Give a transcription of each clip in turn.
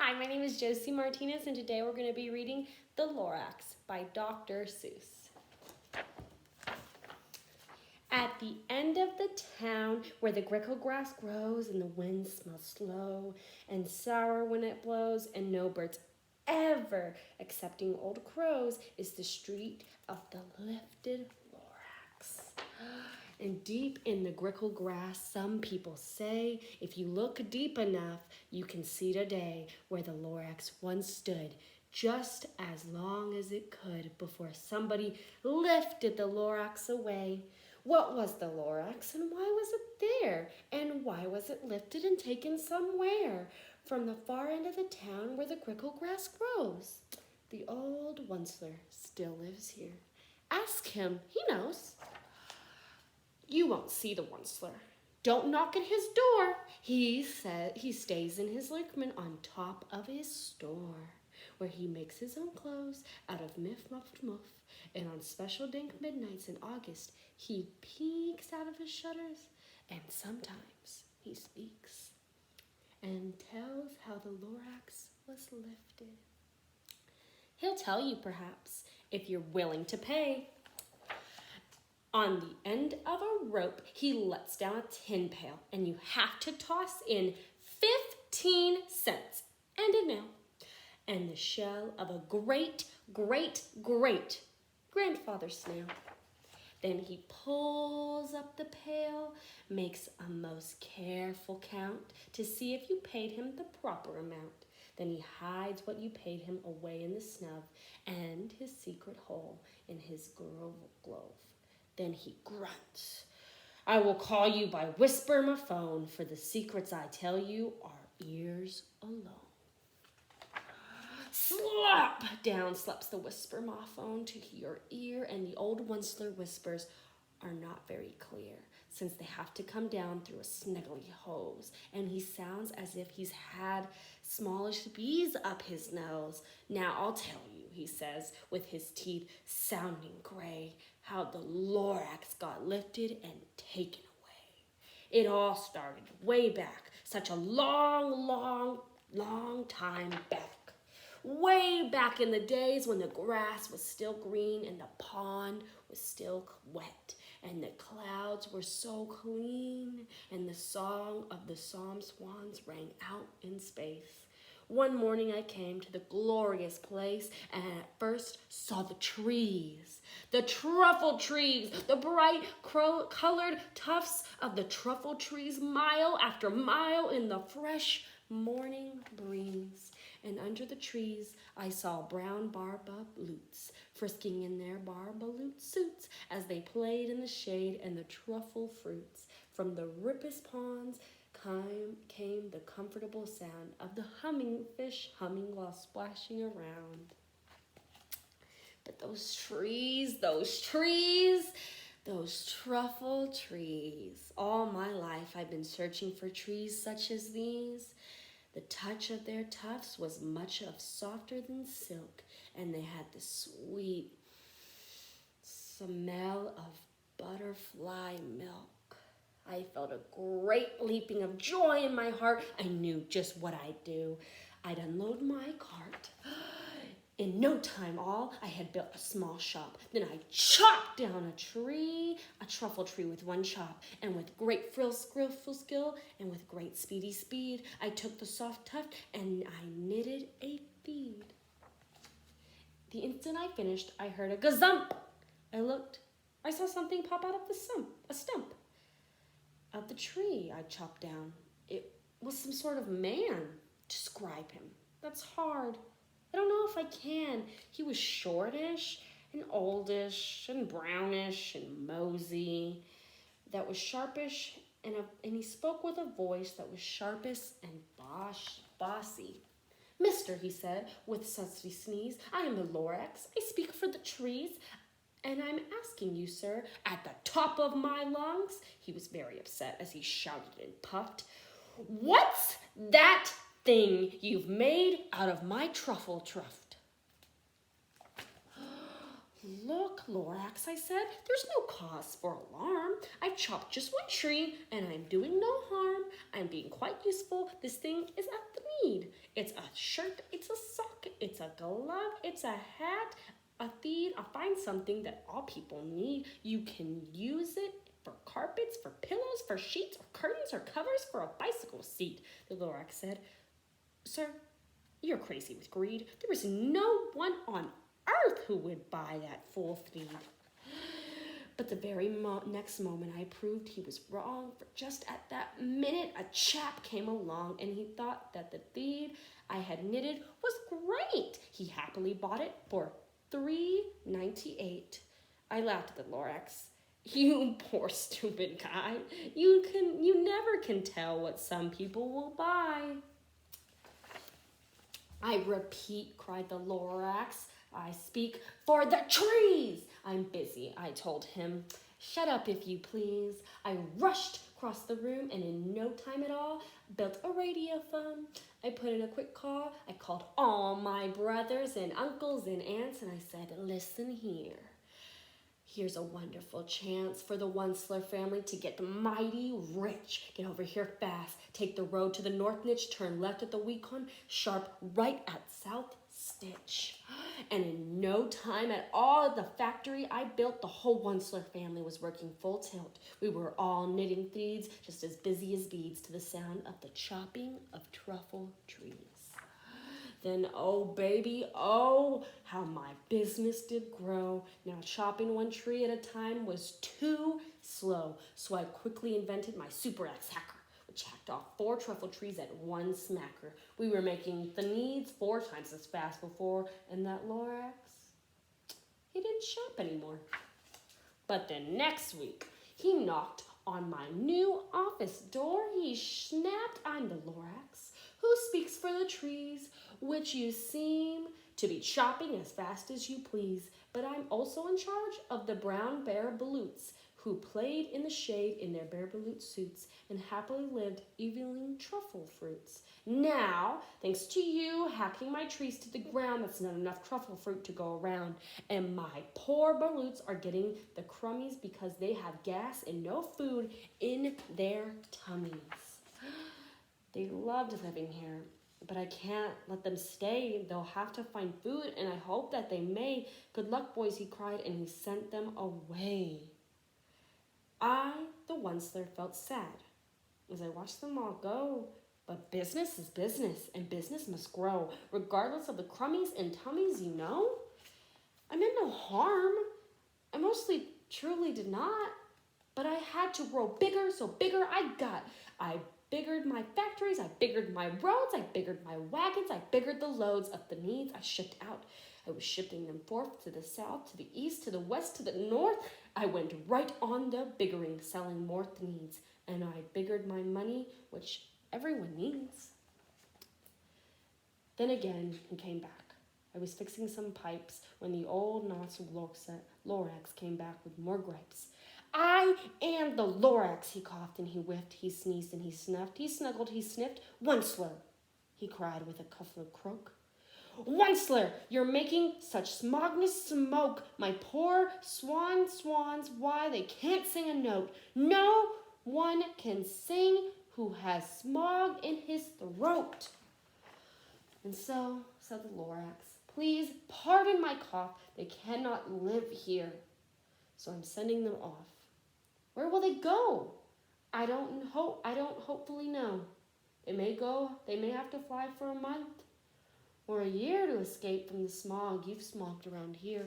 Hi, my name is Josie Martinez, and today we're going to be reading The Lorax by Dr. Seuss. At the end of the town, where the grickle grass grows and the wind smells slow and sour when it blows, and no birds ever, excepting old crows, is the street of the lifted Lorax. And deep in the grickle grass, some people say, if you look deep enough, you can see today where the Lorax once stood, just as long as it could before somebody lifted the Lorax away. What was the Lorax, and why was it there? And why was it lifted and taken somewhere? From the far end of the town where the grickle grass grows. The old Onceler still lives here. Ask him, he knows. You won't see the Onceler. Don't knock at his door. He stays in his lickman on top of his store, where he makes his own clothes out of muff. And on special dank midnights in August, he peeks out of his shutters, and sometimes he speaks and tells how the Lorax was lifted. He'll tell you, perhaps, if you're willing to pay. On the end of a rope, he lets down a tin pail, and you have to toss in 15 cents and a nail, and the shell of a great grandfather snail. Then he pulls up the pail, makes a most careful count to see if you paid him the proper amount. Then he hides what you paid him away in the snub and his secret hole in his glove. Then he grunts. I will call you by whisper-my-phone, for the secrets I tell you are ears alone. Slap! Down slaps the whisper-my-phone to your ear, and the old Onceler whispers are not very clear, since they have to come down through a snuggly hose, and he sounds as if he's had smallish bees up his nose. Now I'll tell you, he says, with his teeth sounding gray, how the Lorax got lifted and taken away. It all started way back, such a long time back. Way back in the days when the grass was still green and the pond was still wet and the clouds were so clean and the song of the psalm swans rang out in space. One morning I came to the glorious place and at first saw the trees, the truffle trees, the bright colored tufts of the truffle trees, mile after mile in the fresh morning breeze. And under the trees I saw brown barbaloots frisking in their barbaloot suits as they played in the shade and the truffle fruits. From the rippus ponds came the comfortable sound of the humming fish humming while splashing around. But those truffle trees. All my life I've been searching for trees such as these. The touch of their tufts was much softer than silk, and they had the sweet smell of butterfly milk. I felt a great leaping of joy in my heart. I knew just what I'd do. I'd unload my cart. In no time I had built a small shop. Then I chopped down a truffle tree with one chop, and with great skillful skill and with great speedy speed, I took the soft tuft and I knitted a bead. The instant I finished, I heard a gazump. I looked. I saw something pop out of a stump of the tree I chopped down. It was some sort of man. Describe him. That's hard. I don't know if I can. He was shortish and oldish and brownish and mosey. That was sharpish, and he spoke with a voice that was sharpest and bossy. Mister, he said, with such a sneeze, I am the Lorax. I speak for the trees, and I'm asking you, sir, at the top of my lungs. He was very upset as he shouted and puffed. What's that thing you've made out of my truffle tuft? Look, Lorax, I said, there's no cause for alarm. I've chopped just one tree, and I'm doing no harm. I'm being quite useful. This thing is at the need. It's a shirt, it's a sock, it's a glove, it's a hat, a feed. I'll find something that all people need. You can use it for carpets, for pillows, for sheets, or curtains, or covers, for a bicycle seat, the Lorax said. Sir, you're crazy with greed. There is no one on earth who would buy that fool feed. But the very next moment I proved he was wrong, for just at that minute a chap came along and he thought that the feed I had knitted was great. He happily bought it for $3.98. I laughed at the Lorax. You poor stupid guy. You never can tell what some people will buy. I repeat, cried the Lorax. I speak for the trees. I'm busy, I told him. Shut up, if you please. I rushed across the room and in no time at all built a radiophone. I put in a quick call. I called all my brothers and uncles and aunts and I said, listen here. Here's a wonderful chance for the Onceler family to get mighty rich. Get over here fast. Take the road to the North Niche, turn left at the Weacon, sharp right at South Stitch. And in no time at all at the factory I built, the whole Onceler family was working full tilt. We were all knitting feeds, just as busy as beads, to the sound of the chopping of truffle trees. Then, oh baby, oh, how my business did grow. Now chopping one tree at a time was too slow, so I quickly invented my super axe hacker, which hacked off 4 truffle trees at one smacker. We were making the needs 4 times as fast before, and that Lorax, he didn't shop anymore. But the next week, he knocked on my new office door. He snapped, I'm the Lorax, who speaks for the trees, which you seem to be chopping as fast as you please. But I'm also in charge of the brown bear baloots, who played in the shade in their bear balut suits and happily lived evening truffle fruits. Now, thanks to you hacking my trees to the ground, that's not enough truffle fruit to go around. And my poor baloots are getting the crummies because they have gas and no food in their tummies. They loved living here, but I can't let them stay. They'll have to find food, and I hope that they may. Good luck, boys, he cried, and he sent them away. I, the Onceler, felt sad as I watched them all go. But business is business, and business must grow, regardless of the crummies and tummies, you know. I meant no harm. I mostly truly did not. But I had to grow bigger, so bigger I got. I biggered my factories, I biggered my roads, I biggered my wagons, I biggered the loads of the needs I shipped out. I was shipping them forth to the south, to the east, to the west, to the north. I went right on the biggering, selling more needs. And I biggered my money, which everyone needs. Then again, he came back. I was fixing some pipes when the old Knots Lorax came back with more gripes. I am the Lorax, he coughed and he whiffed, he sneezed and he snuffed, he snuggled, he sniffed. Onceler, he cried with a cuffled croak. Onceler, you're making such smognous smoke. My poor swans, why they can't sing a note. No one can sing who has smog in his throat. And so, said the Lorax, please pardon my cough. They cannot live here. So I'm sending them off. Where will they go? I don't hopefully know. They may have to fly for a month or a year to escape from the smog you've smogged around here.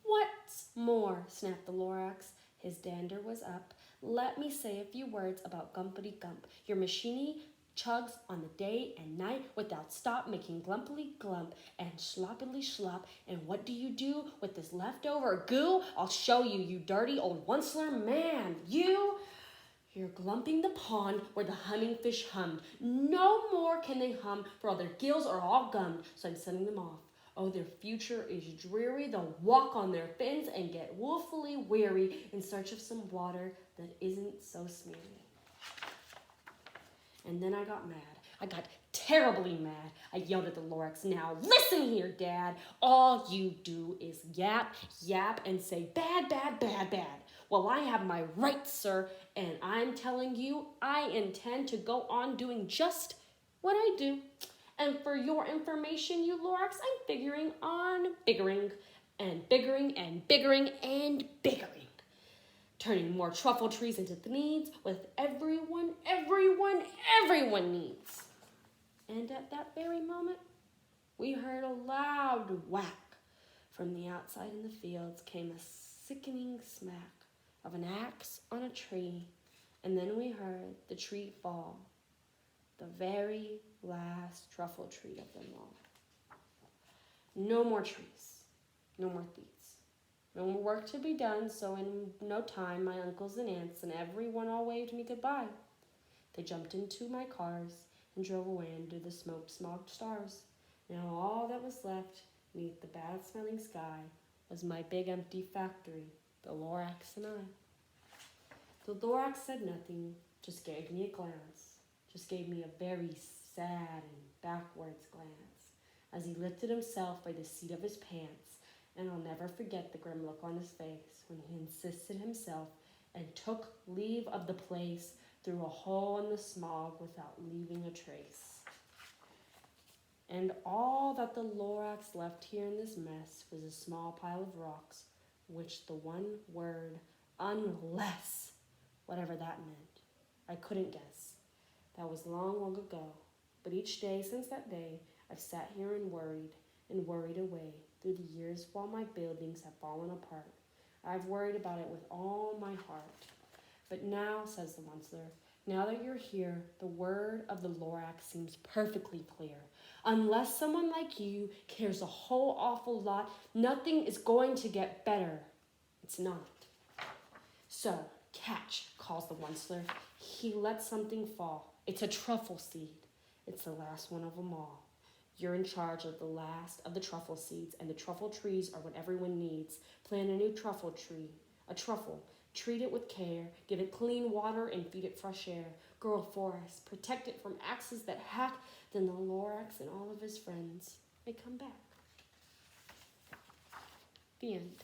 What's more, snapped the Lorax. His dander was up. Let me say a few words about Gumpity Gump. Your machine chugs on the day and night without stop, making glumpily glump and sloppily slop. And what do you do with this leftover goo? I'll show you, you dirty old Onceler man. You're glumping the pond where the humming fish hummed. No more can they hum, for all their gills are all gummed. So I'm sending them off. Oh, their future is dreary. They'll walk on their fins and get woefully weary in search of some water that isn't so smeary. And then I got mad. I got terribly mad. I yelled at the Lorax, now listen here, Dad. All you do is yap, and say bad, bad, bad, bad. Well, I have my rights, sir, and I'm telling you, I intend to go on doing just what I do. And for your information, you Lorax, I'm figuring on biggering and biggering and biggering and biggering. Turning more truffle trees into the needs with everyone needs. And at that very moment, we heard a loud whack. From the outside in the fields came a sickening smack of an axe on a tree, and then we heard the tree fall, the very last truffle tree of them all. No more trees, no more thieves. No more work to be done, so in no time my uncles and aunts and everyone all waved me goodbye. They jumped into my cars and drove away under the smoke-smogged stars. Now all that was left beneath the bad-smelling sky was my big empty factory, the Lorax and I. The Lorax said nothing, just gave me a glance, just gave me a very sad and backwards glance, as he lifted himself by the seat of his pants, and I'll never forget the grim look on his face when he insisted himself and took leave of the place through a hole in the smog without leaving a trace. And all that the Lorax left here in this mess was a small pile of rocks, which the one word, unless, whatever that meant, I couldn't guess. That was long ago, but each day since that day, I've sat here and worried away through the years while my buildings have fallen apart. I've worried about it with all my heart. But now, says the Onceler, now that you're here, the word of the Lorax seems perfectly clear. Unless someone like you cares a whole awful lot, nothing is going to get better. It's not. So, catch, calls the Onceler. He lets something fall. It's a truffle seed. It's the last one of them all. You're in charge of the last of the truffle seeds, and the truffle trees are what everyone needs. Plant a new truffle tree, a truffle. Treat it with care, give it clean water, and feed it fresh air. Grow a forest, protect it from axes that hack, then the Lorax and all of his friends may come back. The end.